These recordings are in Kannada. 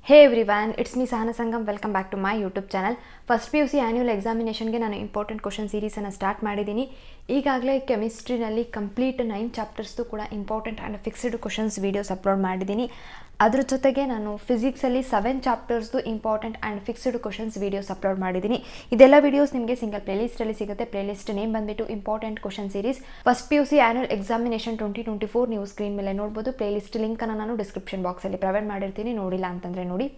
Hey everyone, it's me Sahana Sangam. Welcome back to my YouTube channel. First PUC annual examination ಗೆ ನಾನು ಇಂಪಾರ್ಟೆಂಟ್ ಕ್ವೆಶ್ಚನ್ ಸೀರೀಸ್ ಅನ್ನು ಸ್ಟಾರ್ಟ್ ಮಾಡಿದ್ದೀನಿ. ಈಗಾಗಲೇ ಕೆಮಿಸ್ಟ್ರಿನಲ್ಲಿ ಕಂಪ್ಲೀಟ್ 9 ಚಾಪ್ಟರ್ಸ್ ಕೂಡ important and fixed questions videos upload ಮಾಡಿದ್ದೀನಿ. ಅದರ ಜೊತೆಗೆ ನಾನು ಫಿಸಿಕ್ಸಲ್ಲಿ 7 ಚಾಪ್ಟರ್ಸ್ದು important and fixed questions videos upload ಮಾಡಿದ್ದೀನಿ. ಇದೆಲ್ಲ ವಿಡಿಯೋಸ್ ನಿಮಗೆ ಸಿಂಗಲ್ ಪ್ಲೇಲಿಸ್ಟಲ್ಲಿ ಸಿಗುತ್ತೆ. ಪ್ಲೇಲಿಸ್ಟ್ ನೇಮ್ ಬಂದುಬಿಟ್ಟು important question series first PUC annual examination 2024 ನೀವು ಸ್ಕ್ರೀನ್ ಮೇಲೆ ನೋಡ್ಬೋದು. ಪ್ಲೇಲಿಸ್ಟ್ ಲಿಂಕನ್ನು ನಾನು ಡಿಸ್ಕ್ರಿಪ್ಷನ್ ಬಾಕ್ಸಲ್ಲಿ ಪ್ರೊವೈಡ್ ಮಾಡಿರ್ತೀನಿ, ನೋಡಿಲ್ಲ ಅಂತಂದರೆ ನೋಡಿ.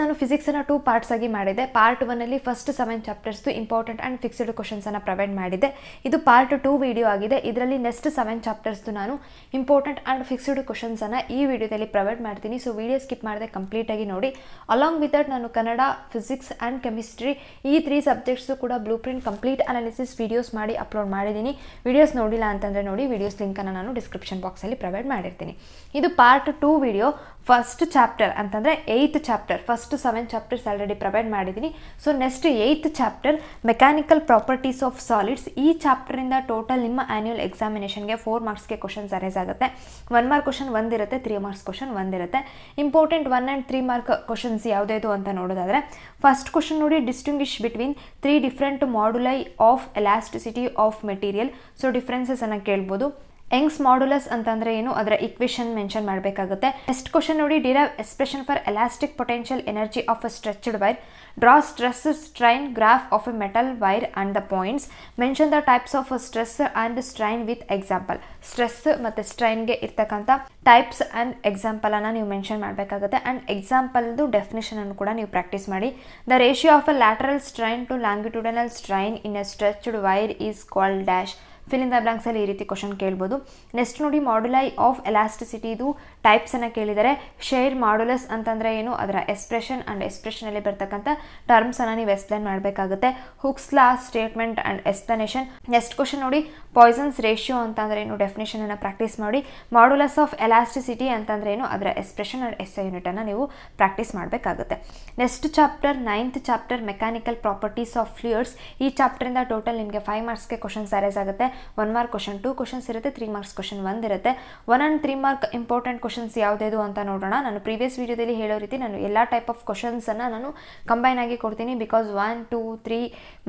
ನಾನು ಫಿಸಿಕ್ಸನ್ನು 2 ಪಾರ್ಟ್ಸ್ ಆಗಿ ಮಾಡಿದೆ. ಪಾರ್ಟ್ 1ಅಲ್ಲಿ ಫಸ್ಟ್ 7 ಚಾಪ್ಟರ್ಸ್ದು ಇಂಪಾರ್ಟೆಂಟ್ ಆ್ಯಂಡ್ ಫಿಕ್ಸ್ಡ್ ಕ್ವೆಶ್ಚನ್ಸನ್ನು ಪ್ರೊವೈಡ್ ಮಾಡಿದೆ. ಇದು ಪಾರ್ಟ್ 2 ವಿಡಿಯೋ ಆಗಿದೆ. ಇದರಲ್ಲಿ ನೆಕ್ಸ್ಟ್ 7 ಚಾಪ್ಟರ್ಸ್ದು ನಾನು ಇಂಪಾರ್ಟೆಂಟ್ ಆ್ಯಂಡ್ ಫಿಕ್ಸ್ಡ್ ಕ್ವೆಶ್ಚನ್ಸನ್ನು ಈ ವಿಡಿಯೋದಲ್ಲಿ ಪ್ರೊವೈಡ್ ಮಾಡ್ತೀನಿ. ಸೊ ವಿಡಿಯೋ ಸ್ಕಿಪ್ ಮಾಡದೆ ಕಂಪ್ಲೀಟಾಗಿ ನೋಡಿ. ಅಲಾಂಗ್ ವಿತ್ ದಟ್ ನಾನು ಕನ್ನಡ, ಫಿಸಿಕ್ಸ್ ಆ್ಯಂಡ್ ಕೆಮಿಸ್ಟ್ರಿ ಈ 3 ಸಬ್ಜೆಕ್ಟ್ಸು ಕೂಡ blue print complete analysis videos ಮಾಡಿ ಅಪ್ಲೋಡ್ ಮಾಡಿದ್ದೀನಿ. ವಿಡಿಯೋಸ್ ನೋಡಿಲ್ಲ ಅಂತಂದರೆ ನೋಡಿ, ವಿಡಿಯೋಸ್ ಲಿಂಕನ್ನು ನಾನು ಡಿಸ್ಕ್ರಿಪ್ಷನ್ ಬಾಕ್ಸಲ್ಲಿ ಪ್ರೊವೈಡ್ ಮಾಡಿರ್ತೀನಿ. ಇದು ಪಾರ್ಟ್ 2 ವಿಡಿಯೋ. ಫಸ್ಟ್ ಚಾಪ್ಟರ್ ಅಂತಂದರೆ 8th chapter, first 7 chapters already provide ಮಾಡಿದ್ದೀನಿ. So next 8th chapter mechanical properties of solids. ಈ ಚಾಪ್ಟರಿಂದ ಟೋಟಲ್ ನಿಮ್ಮ ಆ್ಯನ್ಯುವಲ್ ಎಕ್ಸಾಮಿನೇಷನ್ಗೆ 4 ಮಾರ್ಕ್ಸ್ಗೆ ಕ್ವಶನ್ಸ್ ಅರೇಸ್ ಆಗುತ್ತೆ. 1 ಮಾರ್ಕ್ ಕ್ವಶನ್ ಒಂದಿರುತ್ತೆ, 3 ಮಾರ್ಕ್ಸ್ ಕ್ವಶನ್ ಒಂದಿರುತ್ತೆ. ಇಂಪಾರ್ಟೆಂಟ್ 1 ಆ್ಯಂಡ್ 3 ಮಾರ್ಕ್ ಕ್ವಶನ್ಸ್ ಯಾವುದಾದ್ರು ಅಂತ ನೋಡೋದಾದರೆ, ಫಸ್ಟ್ ಕ್ವಶನ್ ನೋಡಿ, distinguish between 3 different moduli of elasticity of material. So differences ಅನ್ನು ಕೇಳ್ಬೋದು. ಯಂಗ್ಸ್ ಮಾಡ್ಯುಲಸ್ ಅಂತಂದರೆ ಏನು, ಅದರ ಇಕ್ವೇಷನ್ ಮೆನ್ಷನ್ ಮಾಡಬೇಕಾಗುತ್ತೆ. ನೆಕ್ಸ್ಟ್ ಕ್ವಶನ್ ನೋಡಿ, derive expression for elastic potential energy of a stretched wire. Draw stress strain graph of A metal wire and the points. Mention the types of stress and strain with example. Stress ಮತ್ತು ಸ್ಟ್ರೈನ್ಗೆ ಇರ್ತಕ್ಕಂಥ ಟೈಪ್ಸ್ ಆ್ಯಂಡ್ ಎಕ್ಸಾಂಪಲನ್ನು ನೀವು ಮೆನ್ಷನ್ ಮಾಡಬೇಕಾಗುತ್ತೆ. ಆ್ಯಂಡ್ ಎಕ್ಸಾಂಪಲ್ದು ಡೆಫಿನೇಷನನ್ನು ಕೂಡ ನೀವು ಪ್ರಾಕ್ಟೀಸ್ ಮಾಡಿ. The ratio of a lateral strain to longitudinal strain in a stretched wire is called dash. Fill in the ಬ್ಲಾಂಕ್ಸಲ್ಲಿ ಈ ರೀತಿ ಕ್ವಶನ್ ಕೇಳ್ಬೋದು. ನೆಕ್ಸ್ಟ್ ನೋಡಿ, ಮಾಡ್ಯುಲೈ ಆಫ್ ಎಲಾಸ್ಟಿಸಿಟಿದು ಟೈಪ್ಸನ್ನು ಕೇಳಿದರೆ. ಶೇರ್ ಮಾಡ್ಯುಲಸ್ ಅಂತಂದರೆ ಏನು, ಅದರ ಎಕ್ಸ್ಪ್ರೆಷನ್ ಆ್ಯಂಡ್ ಎಕ್ಸ್ಪ್ರೆಷನಲ್ಲಿ ಬರ್ತಕ್ಕಂಥ ಟರ್ಮ್ಸನ್ನು ನೀವು ಎಕ್ಸ್ಪ್ಲೇನ್ ಮಾಡಬೇಕಾಗುತ್ತೆ. Hooks law statement and explanation. Next question ನೋಡಿ, ಪಾಯ್ಸನ್ಸ್ ರೇಷಿಯೋ ಅಂತಂದರೆ ಏನು, ಡೆಫಿನೇಷನನ್ನು ಪ್ರಾಕ್ಟೀಸ್ ಮಾಡಿ. ಮಾಡ್ಯುಲಸ್ ಆಫ್ ಎಲಾಸ್ಟಿಸಿಟಿ ಅಂತಂದರೆ ಏನು, ಅದರ ಎಕ್ಸ್ಪ್ರೆಷನ್ ಆ್ಯಂಡ್ ಎಸ್ ಐ ಯೂನಿಟನ್ನು ನೀವು ಪ್ರಾಕ್ಟೀಸ್ ಮಾಡಬೇಕಾಗುತ್ತೆ. Next chapter 9th chapter mechanical properties of fluids. ಈ ಚಾಪ್ಟರಿಂದ ಟೋಟಲ್ ನಿಮಗೆ 5 ಮಾರ್ಕ್ಸ್ಗೆ ಕ್ವಶನ್ಸ್ ಅರೇಸ್ ಆಗುತ್ತೆ. 1 ಮಾರ್ಕ್ ಕ್ವಶನ್ 2 ಕ್ವಶನ್ಸ್ ಇರುತ್ತೆ, 3 ಮಾರ್ಕ್ಸ್ ಕ್ವಶನ್ ಒಂದಿರುತ್ತೆ. 1 ಆ್ಯಂಡ್ 3 ಮಾರ್ಕ್ ಇಂಪಾರ್ಟೆಂಟ್ ಕ್ವಶನ್ಸ್ ಯಾವುದಿದು ಅಂತ ನೋಡೋಣ. ನಾನು ಪ್ರೀವಿಯಸ್ ವಿಡಿಯೋದಲ್ಲಿ ಹೇಳೋ ರೀತಿ ನಾನು ಎಲ್ಲ ಟೈಪ್ ಆಫ್ ಕ್ವಶನ್ಸನ್ನು ನಾನು ಕಂಬೈನ್ ಆಗಿ ಕೊಡ್ತೀನಿ. ಬಿಕಾಸ್ 1, 2, 3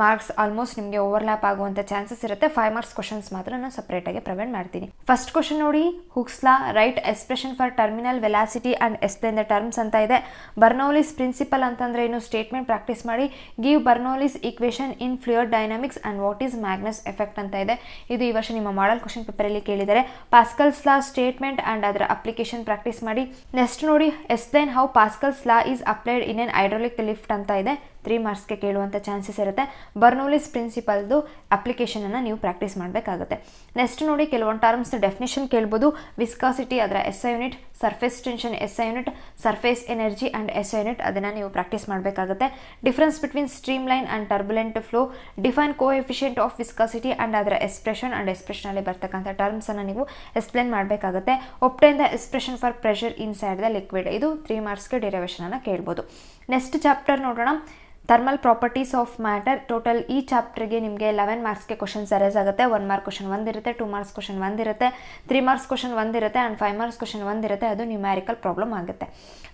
ಮಾರ್ಕ್ಸ್ ಆಲ್ಮೋಸ್ಟ್ ನಿಮಗೆ ಓವರ್ಲ್ಯಾಪ್ ಆಗುವಂಥ ಚಾನ್ಸಸ್ ಇರುತ್ತೆ. 5 ಮಾರ್ಕ್ಸ್ ಕ್ವಶನ್ಸ್ ಮಾತ್ರ ನಾನು ಸಪ್ರೇಟಾಗಿ ಪ್ರೊವೈಡ್ ಮಾಡ್ತೀನಿ. ಫಸ್ಟ್ ಕ್ವಶನ್ ನೋಡಿ, Hooke's law write expression for terminal velocity and explain the terms ಅಂತ ಇದೆ. ಬರ್ನೌಲಿಸ್ ಪ್ರಿನ್ಸಿಪಲ್ ಅಂತಂದರೆ ಏನು, ಸ್ಟೇಟ್ಮೆಂಟ್ ಪ್ರಾಕ್ಟೀಸ್ ಮಾಡಿ. Give Bernoulli's equation in fluid dynamics and what is Magnus effect ಅಂತ ಇದೆ. ಇದು ಈ ವರ್ಷ ನಿಮ್ಮ ಮಾಡೆಲ್ ಕ್ವಶನ್ ಪೇಪರಲ್ಲಿ ಕೇಳಿದರೆ. ಪಾಸ್ಕಲ್ಸ್ ಲಾ ಸ್ಟೇಟ್ಮೆಂಟ್ ಆ್ಯಂಡ್ ಅದರ ಅಪ್ಲಿಕೇಶನ್ ಪ್ರಾಕ್ಟೀಸ್ ಮಾಡಿ. ನೆಕ್ಸ್ಟ್ ನೋಡಿ, explain how Pascal's law is applied in an hydraulic lift ಅಂತ ಇದೆ. 3 ಮಾರ್ಕ್ಸ್ಗೆ ಕೇಳುವಂಥ ಚಾನ್ಸಸ್ ಇರುತ್ತೆ. ಬರ್ನೌಲಿಸ್ ಪ್ರಿನ್ಸಿಪಲ್ದು ಅಪ್ಲಿಕೇಶನನ್ನು ನೀವು ಪ್ರಾಕ್ಟೀಸ್ ಮಾಡಬೇಕಾಗುತ್ತೆ. ನೆಕ್ಸ್ಟ್ ನೋಡಿ, ಕೆಲವೊಂದು ಟರ್ಮ್ಸ್ ಡೆಫಿನೇಷನ್ ಕೇಳ್ಬೋದು. ವಿಸ್ಕಾಸಿಟಿ ಅದರ S I unit, surface tension S I unit, surface energy and S I unit ಅದನ್ನು ನೀವು ಪ್ರಾಕ್ಟೀಸ್ ಮಾಡಬೇಕಾಗುತ್ತೆ. Difference between streamline and turbulent flow. Define coefficient of viscosity and ಅದರ ಎಕ್ಸ್ಪ್ರೆಷನ್ ಆ್ಯಂಡ್ ಎಕ್ಸ್ಪ್ರೆಷನಲ್ಲಿ ಬರ್ತಕ್ಕಂಥ ಟರ್ಮ್ಸನ್ನು ನೀವು ಎಕ್ಸ್ಪ್ಲೇನ್ ಮಾಡಬೇಕಾಗುತ್ತೆ. Obtain the expression for pressure inside the liquid. ಇದು 3 ಮಾರ್ಕ್ಸ್ಗೆ ಡಿರೈವೇಷನನ್ನು ಕೇಳ್ಬೋದು. ನೆಕ್ಸ್ಟ್ ಚಾಪ್ಟರ್ ನೋಡೋಣ, thermal properties of matter. Total ಈ ಚಾಪ್ಟರ್ಗೆ ನಿಮಗೆ 11 ಮಾರ್ಕ್ಸ್ಗೆ ಕ್ವಶನ್ಸ್ ಅರೇಸ್ ಆಗುತ್ತೆ. 1 ಮಾರ್ಕ್ ಕ್ವಶನ್ ಒಂದಿರುತ್ತೆ, 2 ಮಾರ್ಕ್ಸ್ ಕ್ವಶನ್ ಒಂದಿರುತ್ತೆ, 3 ಮಾರ್ಕ್ಸ್ ಕ್ವಶನ್ ಒಂದಿರುತ್ತೆ ಆ್ಯಂಡ್ 5 ಮಾರ್ಕ್ಸ್ ಕ್ವಶನ್ ಒಂದಿರುತ್ತೆ. ಅದು ನ್ಯೂಮ್ಯಾರಿಕಲ್ ಪ್ರಾಬ್ಲಮ್ ಆಗುತ್ತೆ.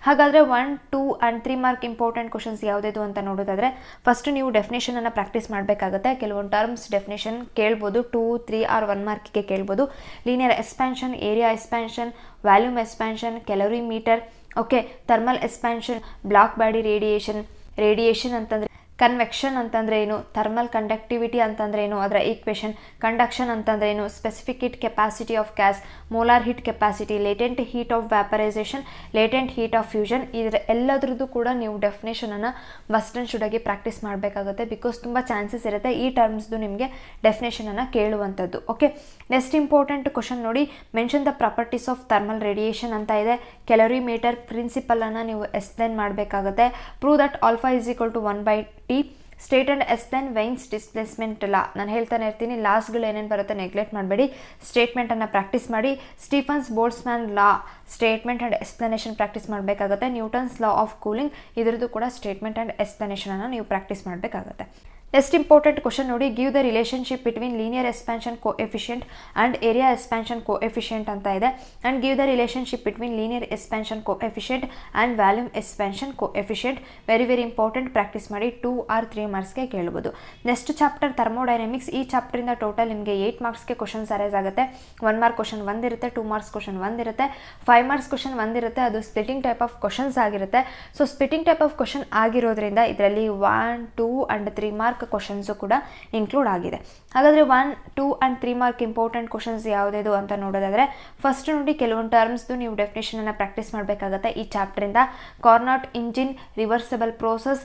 ಹಾಗಾದರೆ 1, 2 ಆ್ಯಂಡ್ 3 ಮಾರ್ಕ್ ಇಂಪಾರ್ಟೆಂಟ್ ಕ್ವಶನ್ಸ್ ಯಾವುದಿದು ಅಂತ ನೋಡೋದಾದರೆ, ಫಸ್ಟ್ ನೀವು ಡೆಫಿನೇಷನನ್ನು ಪ್ರಾಕ್ಟೀಸ್ ಮಾಡಬೇಕಾಗುತ್ತೆ. ಕೆಲವೊಂದು ಟರ್ಮ್ಸ್ ಡೆಫಿನೇಷನ್ ಕೇಳ್ಬೋದು. 2, 3 ಆರ್ 1 ಮಾರ್ಕಿಗೆ ಕೇಳ್ಬೋದು. Linear expansion, area expansion, volume expansion, calorimeter, okay, thermal expansion, black body radiation ಅಂತಂದರೆ, ಕನ್ವೆಕ್ಷನ್ ಅಂತಂದರೆ ಏನು, ಥರ್ಮಲ್ ಕಂಡಕ್ಟಿವಿಟಿ ಅಂತಂದರೆ ಏನು, ಅದರ ಈಕ್ವೇಷನ್, ಕಂಡಕ್ಷನ್ ಅಂತಂದರೆ ಏನು, specific heat capacity of gas, molar heat capacity, latent heat of vaporisation, latent heat of fusion. ಇದರ ಎಲ್ಲದ್ರದ್ದು ಕೂಡ ನೀವು ಡೆಫಿನೇಷನನ್ನು ಮಸ್ಟ್ ಆ್ಯಂಡ್ ಶುಡ್ ಆಗಿ ಪ್ರಾಕ್ಟೀಸ್ ಮಾಡಬೇಕಾಗುತ್ತೆ. ಬಿಕಾಸ್ ತುಂಬ ಚಾನ್ಸಸ್ ಇರುತ್ತೆ ಈ ಟರ್ಮ್ಸ್ದು ನಿಮಗೆ ಡೆಫಿನೇಷನನ್ನು ಕೇಳುವಂಥದ್ದು. ಓಕೆ, ನೆಕ್ಸ್ಟ್ ಇಂಪಾರ್ಟೆಂಟ್ ಕ್ವಶನ್ ನೋಡಿ, mention the properties of thermal radiation ಅಂತ ಇದೆ. ಕ್ಯಾಲೋರಿಮೀಟರ್ ಪ್ರಿನ್ಸಿಪಲನ್ನು ನೀವು ಎಕ್ಸ್ಪ್ಲೇನ್ ಮಾಡಬೇಕಾಗುತ್ತೆ. Prove that alpha is equal to 1/T. State and explain Wien's displacement ಲಾ. ನಾನು ಹೇಳ್ತಾನೆ ಇರ್ತೀನಿ, ಲಾಸ್ಗಳು ಏನೇನು ಬರುತ್ತೆ ನೆಗ್ಲೆಕ್ಟ್ ಮಾಡಬೇಡಿ. ಸ್ಟೇಟ್ಮೆಂಟನ್ನು ಪ್ರಾಕ್ಟೀಸ್ ಮಾಡಿ. Stefan's Boltzmann law statement and explanation practice ಮಾಡಬೇಕಾಗುತ್ತೆ. ನ್ಯೂಟನ್ಸ್ ಲಾ ಆಫ್ ಕೂಲಿಂಗ್ ಇದರದ್ದು ಕೂಡ ಸ್ಟೇಟ್ಮೆಂಟ್ ಆ್ಯಂಡ್ ಎಕ್ಸ್ಪ್ಲನೇಷನನ್ನು ನೀವು ಪ್ರಾಕ್ಟೀಸ್ ಮಾಡಬೇಕಾಗುತ್ತೆ. ನೆಕ್ಸ್ಟ್ ಇಂಪಾರ್ಟೆಂಟ್ ಕ್ವಶನ್ ನೋಡಿ, give the relationship between linear expansion coefficient and area expansion coefficient ಅಂತ ಇದೆ. And give the relationship between linear expansion coefficient and volume expansion coefficient. Very very important, practice ಮಾಡಿ. 2 or 3 ಮಾರ್ಕ್ಸ್ಗೆ ಕೇಳ್ಬೋದು. Next chapter thermodynamics. ಈ ಚಾಪ್ಟರಿಂದ ಟೋಟಲ್ ನಿಮಗೆ 8 ಮಾರ್ಕ್ಸ್ಗೆ ಕ್ವಶನ್ಸ್ ಅರೈಸ್ ಆಗುತ್ತೆ. 1 ಮಾರ್ಕ್ ಕ್ವಶನ್ ಒಂದಿರುತ್ತೆ, 2 ಮಾರ್ಕ್ಸ್ ಕ್ವಶನ್ ಒಂದಿರುತ್ತೆ, 5 ಮಾರ್ಕ್ಸ್ ಕ್ವಶನ್ ಒಂದಿರುತ್ತೆ. ಅದು ಸ್ಪ್ಲಿಟಿಂಗ್ ಟೈಪ್ ಆಫ್ ಕ್ವಶನ್ಸ್ ಆಗಿರುತ್ತೆ. So splitting type of question ಆಗಿರೋದ್ರಿಂದ ಇದರಲ್ಲಿ 1, 2 and 3 ಮಾರ್ಕ್ ಕ್ವಶನ್ಸು ಕೂಡ ಇನ್ಕ್ಲೂಡ್ ಆಗಿದೆ. ಹಾಗಾದರೆ 1, 2 and 3 ಮಾರ್ಕ್ ಇಂಪಾರ್ಟೆಂಟ್ ಕ್ವಶನ್ಸ್ ಯಾವುದಿದು ಅಂತ ನೋಡೋದಾದರೆ, ಫಸ್ಟ್ ನೋಡಿ ಕೆಲವೊಂದು ಟರ್ಮ್ಸ್ದು ನೀವು ಡೆಫಿನೇಷನನ್ನು ಪ್ರಾಕ್ಟೀಸ್ ಮಾಡಬೇಕಾಗತ್ತೆ ಈ ಚಾಪ್ಟರಿಂದ. Carnot engine, reversible process,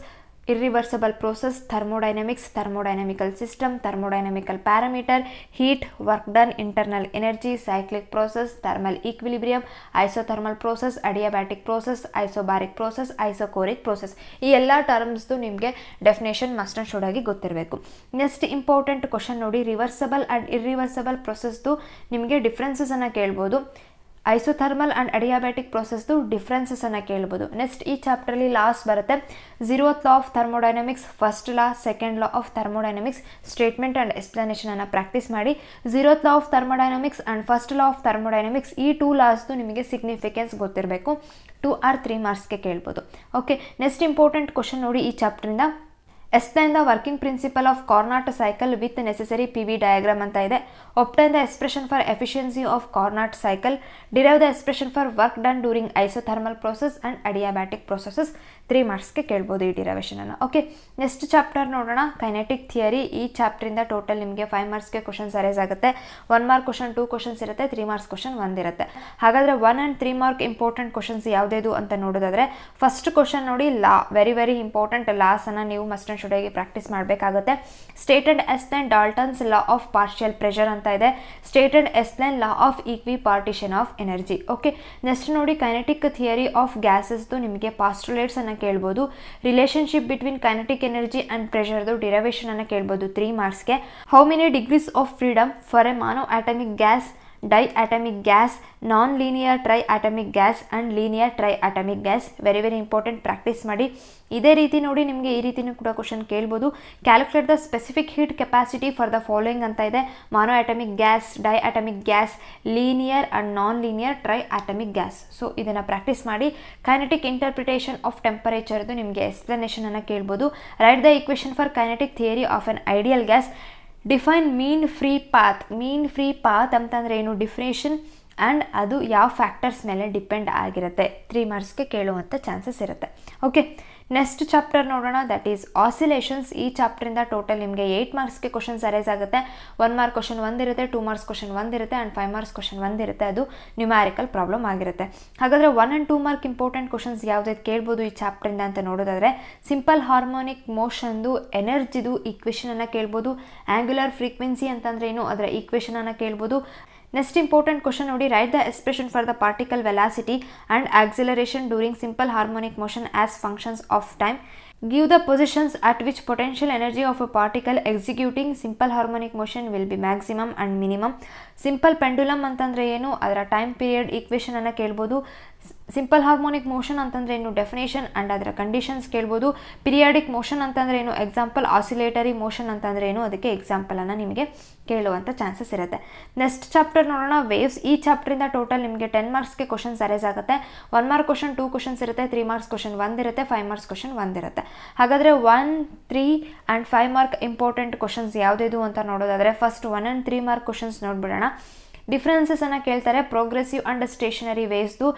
irreversible process, thermodynamics, thermodynamical system, thermodynamical parameter, heat, work done, internal energy, cyclic process, thermal equilibrium, isothermal process, adiabatic process, isobaric process, isochoric process. ಈ ಎಲ್ಲ ಟರ್ಮ್ಸ್ದು ನಿಮಗೆ ಡೆಫಿನೇಷನ್ ಮಸ್ಟ್ ಆ್ಯಂಡ್ ಶುಡ್ ಆಗಿ ಗೊತ್ತಿರಬೇಕು. ನೆಕ್ಸ್ಟ್ ಇಂಪಾರ್ಟೆಂಟ್ ಕ್ವಶನ್ ನೋಡಿ, ರಿವರ್ಸಬಲ್ ಆ್ಯಂಡ್ ಇರ್ರಿವರ್ಸಬಲ್ ಪ್ರೊಸೆಸ್ದು ನಿಮಗೆ ಡಿಫ್ರೆನ್ಸಸನ್ನು ಕೇಳ್ಬೋದು. ಐಸೋಥರ್ಮಲ್ ಆ್ಯಂಡ್ ಅಡಿಯಾಬ್ಯಾಟಿಕ್ ಪ್ರೊಸೆಸ್ದು ಡಿಫ್ರೆನ್ಸಸನ್ನು ಕೇಳ್ಬೋದು. ನೆಕ್ಸ್ಟ್ ಈ ಚಾಪ್ಟರಲ್ಲಿ ಲಾಸ್ಟ್ ಬರುತ್ತೆ 0th law of thermodynamics, first law, second law of thermodynamics, statement and ಎಕ್ಸ್ಪ್ಲನೇಷನನ್ನು ಪ್ರಾಕ್ಟೀಸ್ ಮಾಡಿ. 0th law of thermodynamics and first law of thermodynamics ಈ 2 ಲಾಸ್ದು ನಿಮಗೆ ಸಿಗ್ನಿಫಿಕೆನ್ಸ್ ಗೊತ್ತಿರಬೇಕು. 2 or 3 ಮಾರ್ಕ್ಸ್ಗೆ ಕೇಳ್ಬೋದು. ಓಕೆ, ನೆಕ್ಸ್ಟ್ ಇಂಪಾರ್ಟೆಂಟ್ ಕ್ವಶನ್ ನೋಡಿ ಈ ಚಾಪ್ಟರಿಂದ, explain the working principle of Carnot cycle with necessary PV diagram ಅಂತ ಇದೆ. Obtain the expression for efficiency of Carnot cycle. Derive the expression for work done during isothermal process and adiabatic processes. 3 ಮಾರ್ಕ್ಸ್ಗೆ ಕೇಳ್ಬೋದು ಈ ಡಿರೈವೇಷನ್ ಅನ್ನು. ಓಕೆ, ನೆಕ್ಸ್ಟ್ ಚಾಪ್ಟರ್ ನೋಡೋಣ, ಕೈನೆಟಿಕ್ ಥಿಯರಿ. ಈ ಚಾಪ್ಟರಿಂದ ಟೋಟಲ್ ನಿಮಗೆ 5 ಮಾರ್ಕ್ಸ್ಗೆ ಕ್ವಶನ್ಸ್ ಅರೈಸ್ ಆಗುತ್ತೆ. 1 ಮಾರ್ಕ್ ಕ್ವಶನ್ 2 ಕ್ವಶನ್ಸ್ ಇರುತ್ತೆ, 3 ಮಾರ್ಕ್ಸ್ ಕ್ವಶನ್ ಒಂದಿರುತ್ತೆ. ಹಾಗಾದರೆ 1 and 3 ಮಾರ್ಕ್ ಇಂಪಾರ್ಟೆಂಟ್ ಕ್ವಶನ್ಸ್ ಯಾವುದೇದು ಅಂತ ನೋಡೋದಾದರೆ, ಫಸ್ಟ್ ಕ್ವಶನ್ ನೋಡಿ, ಲಾ. Very very important. ಲಾಸನ್ನು ನೀವು ಮಸ್ಟ್ ಆ್ಯಂಡ್ ಶುಡ್ ಆಗಿ ಪ್ರಾಕ್ಟೀಸ್ ಮಾಡಬೇಕಾಗುತ್ತೆ. State and explain Dalton's law of partial pressure ಅಂತ ಇದೆ. State and explain law of equipartition of energy. Okay, next ನೋಡಿ, ಕೈನೆಟಿಕ್ ಥಿಯರಿ ಆಫ್ ಗ್ಯಾಸಸ್ದು ನಿಮಗೆ ಪಾಸ್ಟುಲೇಟ್ಸ್ ಅನ್ನು ಕೇಳ್ಬೋದು. Relationship between kinetic energy and ಪ್ರೆಷರ್ದು ಡಿರೈವೇಷನ್ ಅನ್ನು ಕೇಳ್ಬೋದು 3 ಮಾರ್ಕ್ಸ್ಗೆ. How many degrees of freedom for a monoatomic gas, diatomic gas, non-linear triatomic gas and linear triatomic gas. Very very important, practice ಮಾಡಿ. ಇದೇ ರೀತಿ ನೋಡಿ ನಿಮಗೆ ಈ ರೀತಿಯೂ ಕೂಡ ಕ್ವಶನ್ ಕೇಳ್ಬೋದು. Calculate the specific heat capacity for the following ಅಂತ ಇದೆ. Monoatomic gas, diatomic gas, linear and non linear triatomic gas. So ಇದನ್ನು ಪ್ರಾಕ್ಟೀಸ್ ಮಾಡಿ. ಕೈನೆಟಿಕ್ ಇಂಟರ್ಪ್ರಿಟೇಷನ್ ಆಫ್ ಟೆಂಪರೇಚರ್ದು ನಿಮಗೆ ಎಕ್ಸ್ಪ್ಲನೇಷನನ್ನು ಕೇಳ್ಬೋದು. Write the equation for kinetic theory of an ideal gas. Define mean free path. Mean free path ಅಂತಂದರೆ ಏನು, ಡಿಫಿನೇಷನ್ ಆ್ಯಂಡ್ ಅದು ಯಾವ ಫ್ಯಾಕ್ಟರ್ಸ್ ಮೇಲೆ ಡಿಪೆಂಡ್ ಆಗಿರುತ್ತೆ. 3 ಮಾರ್ಕ್ಸ್ಗೆ ಕೇಳುವಂಥ ಚಾನ್ಸಸ್ ಇರುತ್ತೆ. ಓಕೆ, ನೆಕ್ಸ್ಟ್ ಚಾಪ್ಟರ್ ನೋಡೋಣ, ದಟ್ ಈಸ್ ಆಸಿಲೇಷನ್ಸ್. ಈ ಚಾಪ್ಟರಿಂದ ಟೋಟಲ್ ನಿಮಗೆ 8 ಮಾರ್ಕ್ಸ್ಗೆ ಕ್ವಶನ್ಸ್ ಅರೈಸ್ ಆಗುತ್ತೆ. 1 ಮಾರ್ಕ್ ಕ್ವಶನ್ ಒಂದಿರುತ್ತೆ, 2 ಮಾರ್ಕ್ಸ್ ಕ್ವಶನ್ ಒಂದಿರುತ್ತೆ ಆ್ಯಂಡ್ 5 ಮಾರ್ಕ್ಸ್ ಕ್ವಶನ್ ಒಂದಿರುತ್ತೆ. ಅದು ನ್ಯೂಮ್ಯಾರಿಕಲ್ ಪ್ರಾಬ್ಲಮ್ ಆಗಿರುತ್ತೆ. ಹಾಗಾದರೆ 1 and 2 ಮಾರ್ಕ್ ಇಂಪಾರ್ಟೆಂಟ್ ಕ್ವಶನ್ಸ್ ಯಾವುದಾದ್ರು ಕೇಳ್ಬೋದು ಈ ಚಾಪ್ಟರಿಂದ ಅಂತ ನೋಡೋದಾದರೆ, ಸಿಂಪಲ್ ಹಾರ್ಮೋನಿಕ್ ಮೋಷನ್ದು ಎನರ್ಜಿದು ಈಕ್ವೇಷನನ್ನು ಕೇಳ್ಬೋದು. ಆ್ಯಂಗ್ಯುಲರ್ ಫ್ರೀಕ್ವೆನ್ಸಿ ಅಂತಂದರೆ ಏನು, ಅದರ ಈಕ್ವೇಷನನ್ನು ಕೇಳ್ಬೋದು. ನೆಕ್ಸ್ಟ್ ಇಂಪಾರ್ಟೆಂಟ್ ಕ್ವಶನ್ ನೋಡಿ, right the expression for the particle velocity and acceleration during simple harmonic motion as functions of time. Give the positions at which potential energy of a particle executing simple harmonic motion will be maximum and minimum. Simple pendulum ಅಂತಂದರೆ ಏನು, ಅದರ ಟೈಮ್ ಪೀರಿಯಡ್ ಈಕ್ವೇಷನ್ ಅನ್ನು ಕೇಳ್ಬೋದು. ಸಿಂಪಲ್ ಹಾರ್ಮೋನಿಕ್ ಮೋಷನ್ ಅಂತಂದರೆ ಏನು, ಡೆಫಿನೇಷನ್ ಆ್ಯಂಡ್ ಅದರ ಕಂಡೀಷನ್ಸ್ ಕೇಳ್ಬೋದು. ಪಿರಿಯಾಡಿಕ್ ಮೋಷನ್ ಅಂತಂದರೆ ಏನು, ಎಕ್ಸಾಂಪಲ್. ಆಸಿಲೇಟರಿ ಮೋಷನ್ ಅಂತಂದರೆ ಏನು, ಅದಕ್ಕೆ ಎಕ್ಸಾಂಪಲನ್ನು ನಿಮಗೆ ಕೇಳುವಂಥ ಚಾನ್ಸಸ್ ಇರುತ್ತೆ. ನೆಕ್ಸ್ಟ್ ಚಾಪ್ಟರ್ ನೋಡೋಣ, ವೇವ್ಸ್. ಈ ಚಾಪ್ಟರಿಂದ ಟೋಟಲ್ ನಿಮಗೆ 10 ಮಾರ್ಕ್ಸ್ಗೆ ಕ್ವಶನ್ಸ್ ಅರೈಸ್ ಆಗುತ್ತೆ. 1 ಮಾರ್ಕ್ ಕ್ವಶನ್ 2 ಕ್ವಶನ್ಸ್ ಇರುತ್ತೆ, 3 ಮಾರ್ಕ್ಸ್ ಕ್ವಶನ್ ಒಂದಿರುತ್ತೆ, 5 ಮಾರ್ಕ್ಸ್ ಕ್ವಶನ್ ಒಂದಿರುತ್ತೆ. ಹಾಗಾದರೆ 1, 3 and 5 ಮಾರ್ಕ್ ಇಂಪಾರ್ಟೆಂಟ್ ಕ್ವಶನ್ಸ್ ಯಾವುದಿದು ಅಂತ ನೋಡೋದಾದರೆ, ಫಸ್ಟ್ 1 and 3 ಮಾರ್ಕ್ ಕ್ವಶನ್ಸ್ ನೋಡ್ಬಿಡೋಣ. ಡಿಫ್ರೆನ್ಸಸನ್ನು ಕೇಳ್ತಾರೆ, ಪ್ರೋಗ್ರೆಸಿವ್ ಆ್ಯಂಡ್ ಸ್ಟೇಷನರಿ ವೇವ್ಸ್ದು.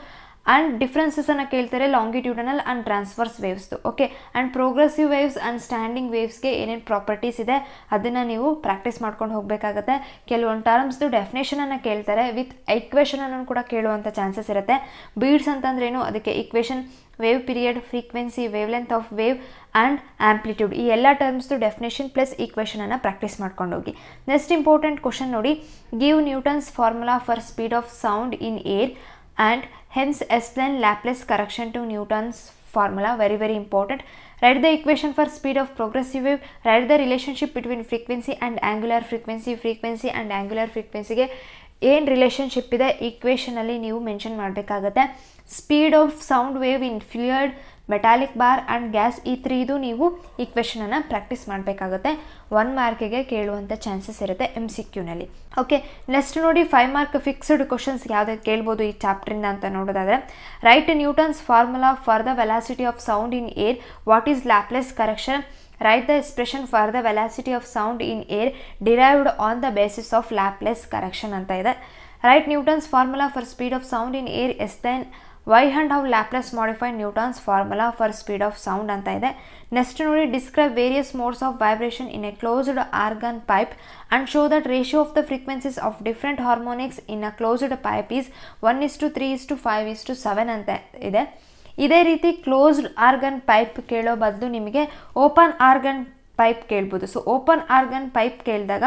ಆ್ಯಂಡ್ ಡಿಫ್ರೆನ್ಸಸನ್ನು ಕೇಳ್ತಾರೆ, ಲಾಂಗಿಟ್ಯೂಡನಲ್ ಆ್ಯಂಡ್ ಟ್ರಾನ್ಸ್ವರ್ಸ್ ವೇವ್ಸ್ದು. Okay, and progressive waves and standing ವೇವ್ಸ್ಗೆ ಏನೇನು ಪ್ರಾಪರ್ಟೀಸ್ ಇದೆ ಅದನ್ನು ನೀವು ಪ್ರಾಕ್ಟೀಸ್ ಮಾಡ್ಕೊಂಡು ಹೋಗಬೇಕಾಗತ್ತೆ. ಕೆಲವೊಂದು ಟರ್ಮ್ಸ್ದು ಡೆಫಿನೇಷನನ್ನು ಕೇಳ್ತಾರೆ, ವಿತ್ ಈಕ್ವೇಷನನ್ನು ಕೂಡ ಕೇಳುವಂಥ ಚಾನ್ಸಸ್ ಇರುತ್ತೆ. ಬೀಡ್ಸ್ ಅಂತಂದ್ರೇನು, ಅದಕ್ಕೆ equation, wave period, frequency, wave length of wave and amplitude, ಈ ಎಲ್ಲ ಟರ್ಮ್ಸ್ದು ಡೆಫಿನೇಷನ್ ಪ್ಲಸ್ ಈಕ್ವೇಷನನ್ನು ಪ್ರಾಕ್ಟೀಸ್ ಮಾಡ್ಕೊಂಡು ಹೋಗಿ. ನೆಕ್ಸ್ಟ್ ಇಂಪಾರ್ಟೆಂಟ್ ಕ್ವಶನ್ ನೋಡಿ, give Newton's formula for speed of sound in air and hence explain Laplace correction to Newton's formula. Very very important. Write the equation for speed of progressive wave. Write the relationship between frequency and angular frequency. Frequency and angular frequency ಗೆ ಏನು ರಿಲೇಷನ್ಶಿಪ್ ಇದೆ ಈಕ್ವೇಷನಲ್ಲಿ ನೀವು ಮೆನ್ಷನ್ ಮಾಡಬೇಕಾಗತ್ತೆ. Speed of sound wave in fluid metallic bar and gas ಈ 3 ನೀವು ಈ ಕ್ವೆಶನನ್ನು ಪ್ರಾಕ್ಟೀಸ್ ಮಾಡಬೇಕಾಗುತ್ತೆ. 1 ಮಾರ್ಕಿಗೆ ಕೇಳುವಂಥ ಚಾನ್ಸಸ್ ಇರುತ್ತೆ MCQನಲ್ಲಿ. ಓಕೆ, ನೆಕ್ಸ್ಟ್ ನೋಡಿ 5 ಮಾರ್ಕ್ ಫಿಕ್ಸ್ಡ್ ಕ್ವಶನ್ಸ್ ಯಾವ್ದು ಕೇಳ್ಬೋದು ಈ ಚಾಪ್ಟ್ರಿಂದ ಅಂತ ನೋಡೋದಾದರೆ, right Newton's formula for the velocity of sound in air, what is Laplace correction, write the expression for the velocity of sound in air derived on the basis of Laplace correction ಅಂತ ಇದೆ. Write Newton's formula for speed of sound in air s then y and how Laplace modified Newton's formula for speed of sound ಅಂತ ಇದೆ. Next ನೋಡಿ, describe various modes of vibration in a closed organ pipe and show that ratio of the frequencies of different harmonics in a closed pipe is 1:3:5:7 ಅಂತ ಇದೆ. ಇದೇ ರೀತಿ ಕ್ಲೋಸ್ಡ್ ಆರ್ಗನ್ ಪೈಪ್ ಕೇಳೋ ಬದಲು ನಿಮಗೆ ಓಪನ್ ಆರ್ಗನ್ ಪೈಪ್ ಕೇಳ್ಬೋದು. ಸೊ ಓಪನ್ ಆರ್ಗನ್ ಪೈಪ್ ಕೇಳಿದಾಗ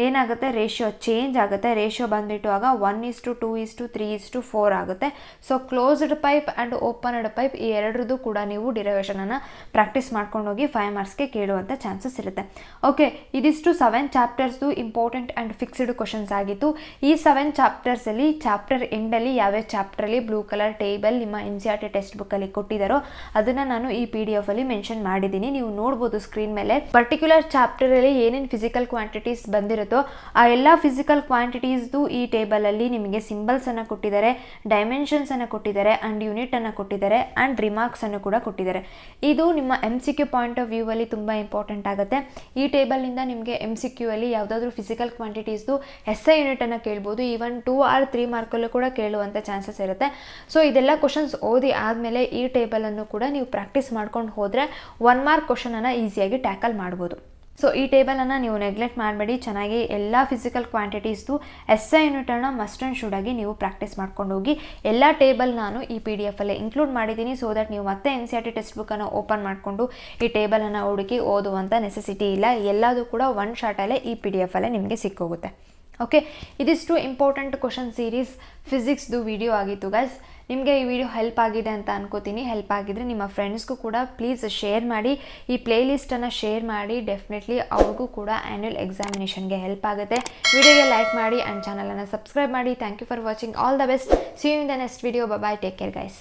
ಏನಾಗುತ್ತೆ, ರೇಷಿಯೋ ಚೇಂಜ್ ಆಗುತ್ತೆ. ರೇಷಿಯೋ ಬಂದುಬಿಟ್ಟು ಆಗ 1:2:3:4 ಆಗುತ್ತೆ. So closed pipe and opened pipe ಈ ಎರಡರದ್ದು ಕೂಡ ನೀವು ಡಿರೈವೇಷನನ್ನು ಪ್ರಾಕ್ಟೀಸ್ ಮಾಡ್ಕೊಂಡು ಹೋಗಿ 5 ಮಾರ್ಕ್ಸ್ಗೆ ಕೇಳುವಂಥ ಚಾನ್ಸಸ್ ಇರುತ್ತೆ. ಓಕೆ, ಇದಿಷ್ಟು 7 ಚಾಪ್ಟರ್ಸ್ದು ಇಂಪಾರ್ಟೆಂಟ್ ಆ್ಯಂಡ್ ಫಿಕ್ಸ್ಡ್ ಕ್ವಶನ್ಸ್ ಆಗಿತ್ತು. ಈ 7 ಚಾಪ್ಟರ್ಸಲ್ಲಿ ಚಾಪ್ಟರ್ ಎಂಡಲ್ಲಿ ಯಾವ್ಯಾವ ಚಾಪ್ಟ್ರಲ್ಲಿ ಬ್ಲೂ ಕಲರ್ ಟೇಬಲ್ ನಿಮ್ಮ NCERT ಟೆಕ್ಸ್ಟ್ ಬುಕ್ಕಲ್ಲಿ ಕೊಟ್ಟಿದ್ದಾರೋ ಅದನ್ನು ನಾನು ಈ PDF ಅಲ್ಲಿ ಮೆನ್ಷನ್ ಮಾಡಿದ್ದೀನಿ. ನೀವು ನೋಡ್ಬೋದು ಸ್ಕ್ರೀನ್ ಮೇಲೆ. ಪರ್ಟಿಕ್ಯುಲರ್ ಚಾಪ್ಟರಲ್ಲಿ ಏನೇನು ಫಿಸಿಕಲ್ ಕ್ವಾಂಟಿಟೀಸ್ ಬಂದಿರುತ್ತೋ ಆ ಎಲ್ಲ ಫಿಸಿಕಲ್ ಕ್ವಾಂಟಿಟೀಸ್ದು ಈ ಟೇಬಲಲ್ಲಿ ನಿಮಗೆ ಸಿಂಬಲ್ಸನ್ನು ಕೊಟ್ಟಿದ್ದಾರೆ, ಡೈಮೆನ್ಷನ್ಸನ್ನು ಕೊಟ್ಟಿದ್ದಾರೆ, ಆ್ಯಂಡ್ ಯೂನಿಟನ್ನು ಕೊಟ್ಟಿದ್ದಾರೆ, ಆ್ಯಂಡ್ ರಿಮಾರ್ಕ್ಸನ್ನು ಕೂಡ ಕೊಟ್ಟಿದ್ದಾರೆ. ಇದು ನಿಮ್ಮ MCQ ಪಾಯಿಂಟ್ ಆಫ್ ವ್ಯೂ ಅಲ್ಲಿ ತುಂಬ ಇಂಪಾರ್ಟೆಂಟ್ ಆಗುತ್ತೆ. ಈ ಟೇಬಲಿಂದ ನಿಮಗೆ MCQ ಅಲ್ಲಿ ಯಾವುದಾದ್ರೂ ಫಿಸಿಕಲ್ ಕ್ವಾಂಟಿಟೀಸ್ದು SI ಯೂನಿಟನ್ನು ಕೇಳ್ಬೋದು. ಈವನ್ 2 or 3 ಮಾರ್ಕಲ್ಲೂ ಕೂಡ ಕೇಳುವಂಥ ಚಾನ್ಸಸ್ ಇರುತ್ತೆ. ಸೊ ಇದೆಲ್ಲ ಕ್ವಶನ್ಸ್ ಓದಿ ಆದಮೇಲೆ ಈ ಟೇಬಲನ್ನು ಕೂಡ ನೀವು ಪ್ರಾಕ್ಟೀಸ್ ಮಾಡ್ಕೊಂಡು ಹೋದರೆ 1 ಮಾರ್ಕ್ ಕ್ವಶನನ್ನು ಈಸಿಯಾಗಿ ಟ್ಯಾಕಲ್ ಮಾಡ್ಬೋದು. ಸೊ ಈ ಟೇಬಲನ್ನು ನೀವು ನೆಗ್ಲೆಕ್ಟ್ ಮಾಡಬೇಡಿ. ಚೆನ್ನಾಗಿ ಎಲ್ಲ ಫಿಸಿಕಲ್ ಕ್ವಾಂಟಿಟೀಸ್ದು SI ಯೂನಿಟನ್ನು ಮಸ್ಟ್ ಆ್ಯಂಡ್ ಶುಡ್ ಆಗಿ ನೀವು ಪ್ರಾಕ್ಟೀಸ್ ಮಾಡ್ಕೊಂಡು ಹೋಗಿ. ಎಲ್ಲ ಟೇಬಲ್ ನಾನು ಈ PDF ಅಲ್ಲೇ ಇನ್ಕ್ಲೂಡ್ ಮಾಡಿದ್ದೀನಿ. ಸೊ ದಟ್ ನೀವು ಮತ್ತೆ NCERT ಟೆಕ್ಸ್ಟ್ ಬುಕ್ಕನ್ನು ಓಪನ್ ಮಾಡಿಕೊಂಡು ಈ ಟೇಬಲನ್ನು ಹುಡುಕಿ ಓದುವಂಥ ನೆಸೆಸಿಟಿ ಇಲ್ಲ. ಎಲ್ಲದೂ ಕೂಡ ಒನ್ ಶಾರ್ಟಲ್ಲೇ ಈ PDF ಅಲ್ಲೇ ನಿಮಗೆ ಸಿಕ್ಕೋಗುತ್ತೆ. ಓಕೆ, ಇದಿಷ್ಟು ಇಂಪಾರ್ಟೆಂಟ್ ಕ್ವಶನ್ ಸೀರೀಸ್ ಫಿಸಿಕ್ಸ್ದು ವಿಡಿಯೋ ಆಗಿತ್ತು ಗೈಸ್. ನಿಮಗೆ ಈ ವಿಡಿಯೋ ಹೆಲ್ಪ್ ಆಗಿದೆ ಅಂತ ಅನ್ಕೋತೀನಿ. ಹೆಲ್ಪ್ ಆಗಿದ್ರೆ ನಿಮ್ಮ ಫ್ರೆಂಡ್ಸ್ಗೂ ಕೂಡ ಪ್ಲೀಸ್ ಶೇರ್ ಮಾಡಿ. ಈ ಪ್ಲೇ ಲಿಸ್ಟನ್ನು ಶೇರ್ ಮಾಡಿ. ಡೆಫಿನೆಟ್ಲಿ ಅವ್ರಿಗೂ ಕೂಡ ಆ್ಯನ್ಯುವಲ್ ಎಕ್ಸಾಮಿನೇಷನ್ಗೆ ಹೆಲ್ಪ್ ಆಗುತ್ತೆ. ವಿಡಿಯೋಗೆ ಲೈಕ್ ಮಾಡಿ ಆ್ಯಂಡ್ ಚಾನಲನ್ನು ಸಬ್ಸ್ಕ್ರೈಬ್ ಮಾಡಿ. Thank you for watching. All the best. See you in the next video. Bye. Take care guys.